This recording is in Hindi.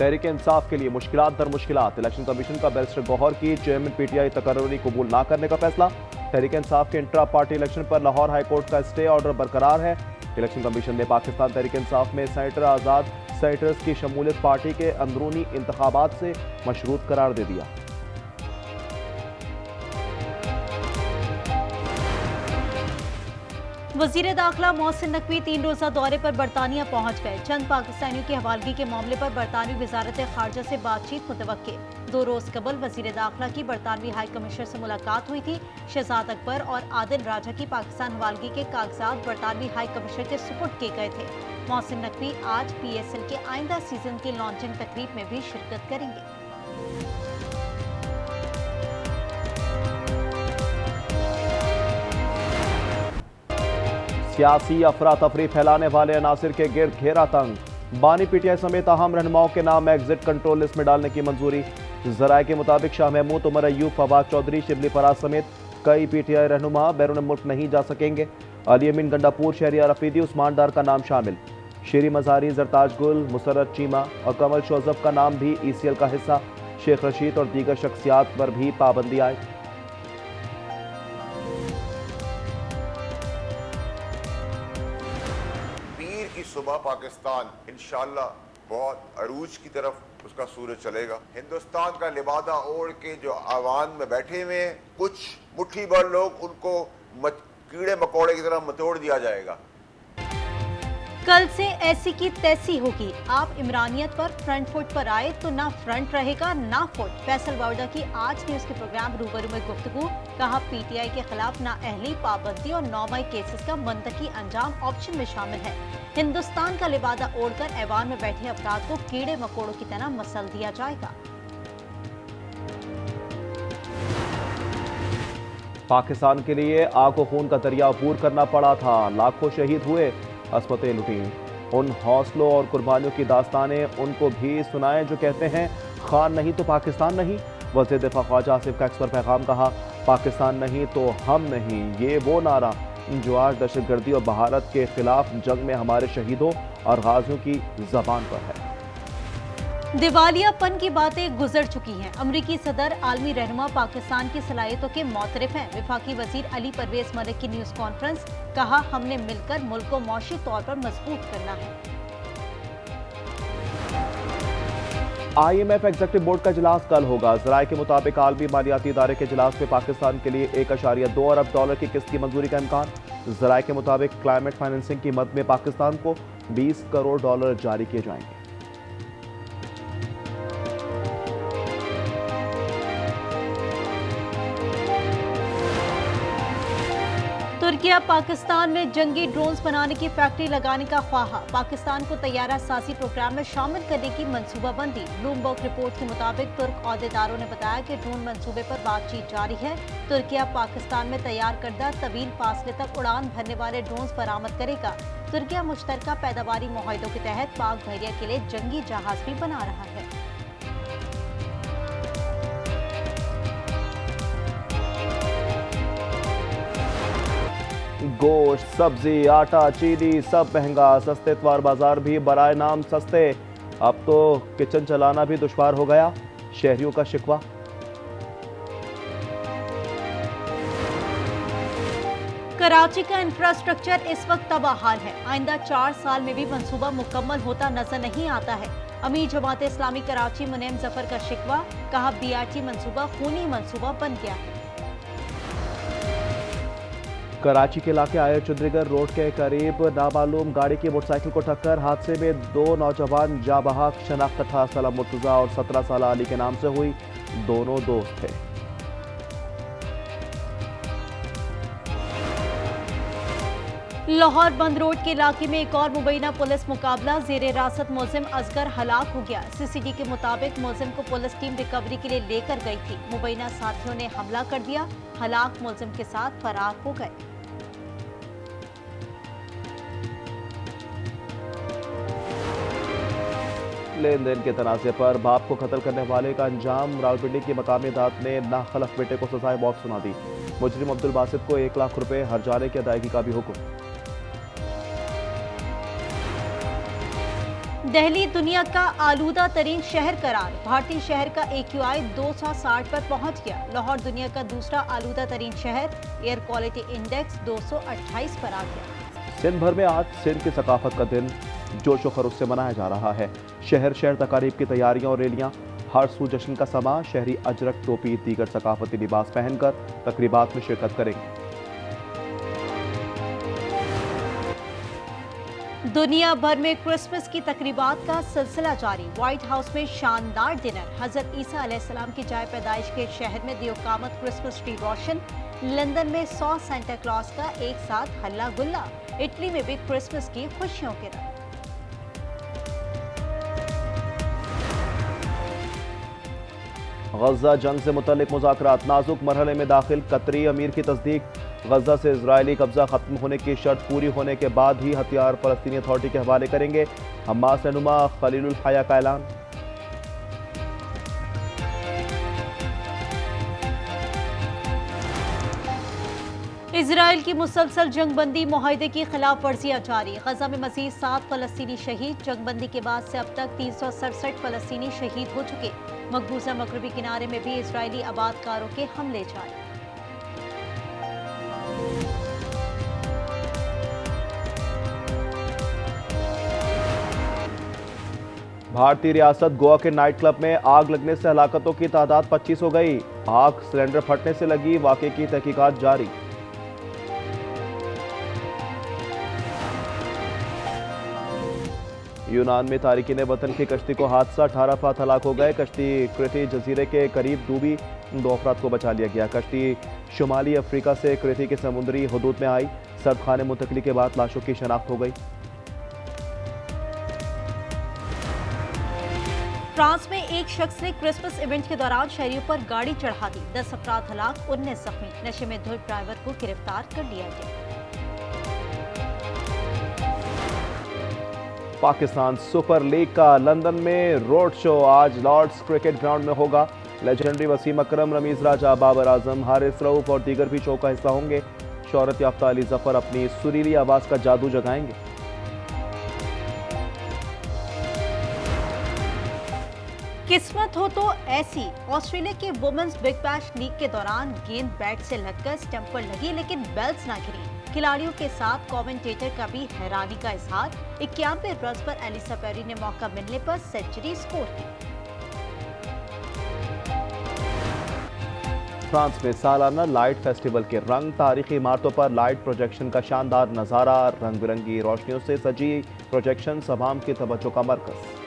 तहरीक इंसाफ के लिए मुश्किलात दर मुश्किलात। इलेक्शन कमीशन का बैरिस्टर गौहर की चेयरमैन पीटीआई तकर्री कबूल ना करने का फैसला। तहरीक इंसाफ के इंट्रा पार्टी इलेक्शन पर लाहौर हाईकोर्ट का स्टे ऑर्डर बरकरार है। इलेक्शन कमीशन ने पाकिस्तान तहरीक इंसाफ में सेनेटर आज़ाद सेनेटर्स की शमूलियत पार्टी के अंदरूनी इंतखाबात से मशरूत करार दे दिया। वजीर दाखिला मोहसिन नकवी 3 रोजा दौरे पर बरतानिया पहुंच गए। चंद पाकिस्तानियों की हवालगी के मामले पर बरतानवी वजारत खारजा से बातचीत मुतवक्के। 2 रोज कबल वजीर दाखिला की बरतानवी हाई कमिश्नर से मुलाकात हुई थी। शहजाद अकबर और आदिल राजा की पाकिस्तान हवालगी के कागजात बरतानवी हाई कमिश्नर के सुपुर्द किए गए थे। मोहसिन नकवी आज PSL के आइंदा सीजन की लॉन्चिंग तकरीब में भी शिरकत करेंगे। सियासी अफरा तफरी फैलाने वाले अनासिर के गिर्द घेरा तंग। बानी पीटीआई समेत अहम रहनुमाओं के नाम एग्जिट कंट्रोल लिस्ट में डालने की मंजूरी। जराये के मुताबिक शाह महमूद, उमर अयूब, फवाद चौधरी, शिबली फराज समेत कई पीटीआई रहनुमा बैरून मुल्क नहीं जा सकेंगे। अली अमीन गंडापुर, शहरियार अफरीदी, उस्मान डार का नाम शामिल। शेरी मजारी, जरताज गुल, मुसर्रत चीमा और कमल शोजब का नाम भी ECL का हिस्सा। शेख रशीद और दीगर शख्सियात पर भी पाबंदी आए। सुबह पाकिस्तान इंशाअल्लाह बहुत अरूज की तरफ उसका सूरज चलेगा। हिंदुस्तान का लिबादा ओढ़ के जो आवाम में बैठे हुए हैं, कुछ मुट्ठी भर लोग, उनको कीड़े मकोड़े की तरह मतोड़ दिया जाएगा। कल से ऐसी की तैसी होगी। आप इमरानियत पर फ्रंट फुट पर आए तो ना फ्रंट रहेगा ना फुट। फैसल बावड़ा की आज न्यूज के प्रोग्राम रूबरू में गुफ्तगू। कहा पीटीआई के खिलाफ नाअहली, पाबंदी और 9 मई केसेस का मंतकी अंजाम ऑप्शन में शामिल है। हिंदुस्तान का लिबादा ओढ़कर ऐवान में बैठे अफराद को कीड़े मकोड़ों की तरह मसल दिया जाएगा। पाकिस्तान के लिए आग व खून का दरिया अबूर करना पड़ा था। लाखों शहीद हुए, अस्पतें लुटी। उन हौसलों और कुर्बानियों की दास्तानें उनको भी सुनाएं जो कहते हैं खान नहीं तो पाकिस्तान नहीं। वज़ीर दिफा ख्वाजा आसिफ का एक्स पर पैगाम। कहा पाकिस्तान नहीं तो हम नहीं, ये वो नारा जो आज दहशतगर्दी और बहारत के खिलाफ जंग में हमारे शहीदों और गाजियों की जबान पर है। दिवालियापन की बातें गुजर चुकी हैं। अमरीकी सदर आलमी रहनुमा पाकिस्तान की सलाहियतों के मोतरफ हैं। वफाकी वजीर अली परवेज मलिक की न्यूज कॉन्फ्रेंस। कहा हमने मिलकर मुल्क को मौशी तौर पर मजबूत करना है। IMF एग्जीक्यूटिव बोर्ड का इजलास कल होगा। जराये के मुताबिक आलमी मालियाती इदारे के इजलास में पाकिस्तान के लिए $1.2 अरब की किस्त की मंजूरी का इम्कान। जराये के मुताबिक क्लाइमेट फाइनेंसिंग की मद में पाकिस्तान को $20 करोड़ जारी किए जाएंगे। तुर्किया पाकिस्तान में जंगी ड्रोन्स बनाने की फैक्ट्री लगाने का ख्वाहा। पाकिस्तान को तैयारा साजी प्रोग्राम में शामिल करने की मंसूबाबंदी। ब्लूमबर्ग रिपोर्ट के मुताबिक तुर्क अहदेदारों ने बताया कि ड्रोन मंसूबे पर बातचीत जारी है। तुर्किया पाकिस्तान में तैयार करदा तवील फासले तक उड़ान भरने वाले ड्रोन्स बरामद करेगा। तुर्किया मुश्तरका पैदावारी मुआहिदों के तहत पाक बहरिया के लिए जंगी जहाज भी बना रहा है। गोश्त, सब्जी, आटा, चीनी सब महंगा। सस्ते इतवार बाजार भी बराए नाम सस्ते। अब तो किचन चलाना भी दुश्वार हो गया, शहरियों का शिकवा। कराची का इंफ्रास्ट्रक्चर इस वक्त तबाहाल है। आइंदा 4 साल में भी मंसूबा मुकम्मल होता नजर नहीं आता है। अमीर जमात इस्लामी कराची मुनीम जफर का शिकवा। कहा BRT मंसूबा खूनी मंसूबा बन गया है। कराची के इलाके आयर चुंद्रीगढ़ रोड के करीब नामालूम गाड़ी की मोटरसाइकिल को टक्कर। हादसे में 2 नौजवान जाँ बहक। शनाख्त 18 साल मुर्तजा और 17 साल अली के नाम से हुई। दोनों दोस्त थे। लाहौर बंद रोड के इलाके में एक और मुबैना पुलिस मुकाबला। जेर हिरासत मुलजिम असगर हलाक हो गया। CCTV के मुताबिक मुलजिम को पुलिस टीम रिकवरी के लिए लेकर गई थी। मुबैना साथियों ने हमला कर दिया। हलाक मुलजिम के साथ फरार हो गए। लेन देन के तनाज़े पर बाप को कत्ल करने वाले का अंजाम। रावलपिंडी की मकामी अदालत ने नाखलफ बेटे को सजाए मौत सुना दी। मुजरिम अब्दुल बासित को 1 लाख रुपए हर्जाने की अदायगी का भी हुक्म। दिल्ली दुनिया का आलूदा तरीन शहर करार, भारतीय शहर का AQI 260 पर पहुंच गया। लाहौर दुनिया का दूसरा आलूदा तरीन शहर, एयर क्वालिटी इंडेक्स 228 पर आ गया। सिंध भर में आज सिंध की सकाफत का दिन जोशो खरोश से मनाया जा रहा है। शहर शहर तकारीब की तैयारियां और रैलियां, हर सू जश्न का समा। शहरी अजरक, टोपी, दीगर सकाफती लिबास पहनकर तकरीबात में शिरकत करेंगे। दुनिया भर में क्रिसमस की तकरीबात का सिलसिला जारी। व्हाइट हाउस में शानदार डिनर। हजरत ईसा अलैहिस्सलाम की जाए पैदाइश के शहर में दियोकामत क्रिसमस ट्री रोशन। लंदन में 100 सेंटा क्लॉज का एक साथ हल्ला गुल्ला। इटली में भी क्रिसमस की खुशियों के रंग। गजा जंग से मुतल्लिक मुज़ाकरात नाजुक मरहले में दाखिल। कतरी अमीर की तस्दीक। गजा से इजरायली कब्जा खत्म होने की शर्त पूरी होने के बाद ही हथियार फलस्तीनी अथॉरिटी के हवाले करेंगे। हमास रहनुमा खलीलुल हया का ऐलान। इजराइल की मुसलसल जंगबंदी मुआहदे की खिलाफ वर्जियां जारी। गजा में मजीद 7 फलस्तीनी शहीद। जंगबंदी के बाद से अब तक 367 फलस्तीनी शहीद हो चुके। मकबूजा मगरबी किनारे में भी इजरायली आबादकारों के हमले जारी। भारतीय रियासत गोवा के नाइट क्लब में आग लगने से हलाकतों की तादाद 25 हो गई। आग सिलेंडर फटने से लगी। वाकये की तहकीकात जारी। यूनान में तारिकीन वतन की कश्ती को हादसा, 18 अफराद हलाक हो गए। कश्ती क्रेती जजीरे के करीब डूबी, 2 अफराद को बचा लिया गया। कश्ती शुमाली अफ्रीका से क्रेती के समुद्री हदूद में आई। सर्द खाने मुंतकली के बाद लाशों की शनाख्त हो गई। फ्रांस में एक शख्स ने क्रिसमस इवेंट के दौरान शहरियों पर गाड़ी चढ़ा दी। 10 अफराद हलाक, 19 जख्मी। नशे में धुत ड्राइवर को गिरफ्तार कर लिया गया। पाकिस्तान सुपर लीग का लंदन में रोड शो आज लॉर्ड्स क्रिकेट ग्राउंड में होगा। लेजेंडरी वसीम अकरम, रमीज राजा, बाबर आजम, हारिस रऊफ और दीगर भी शो का हिस्सा होंगे। शोहरत याफ्ता अली जफर अपनी सुरीली आवाज का जादू जगाएंगे। किस्मत हो तो ऐसी। ऑस्ट्रेलिया के वुमेन्स बिग बैश लीग के दौरान गेंद बैट से लगकर स्टंप पर लगी लेकिन बेल्स ना गिरी। खिलाड़ियों के साथ कमेंटेटर का भी हैरानी का इजहार। 91 रन पर एलिसा पेरी ने मौका मिलने पर सेंचुरी स्कोर की। फ्रांस में सालाना लाइट फेस्टिवल के रंग। तारीखी इमारतों पर लाइट प्रोजेक्शन का शानदार नजारा। रंग बिरंगी रोशनियों से सजी प्रोजेक्शन अवाम की तवज्जो का मरकज।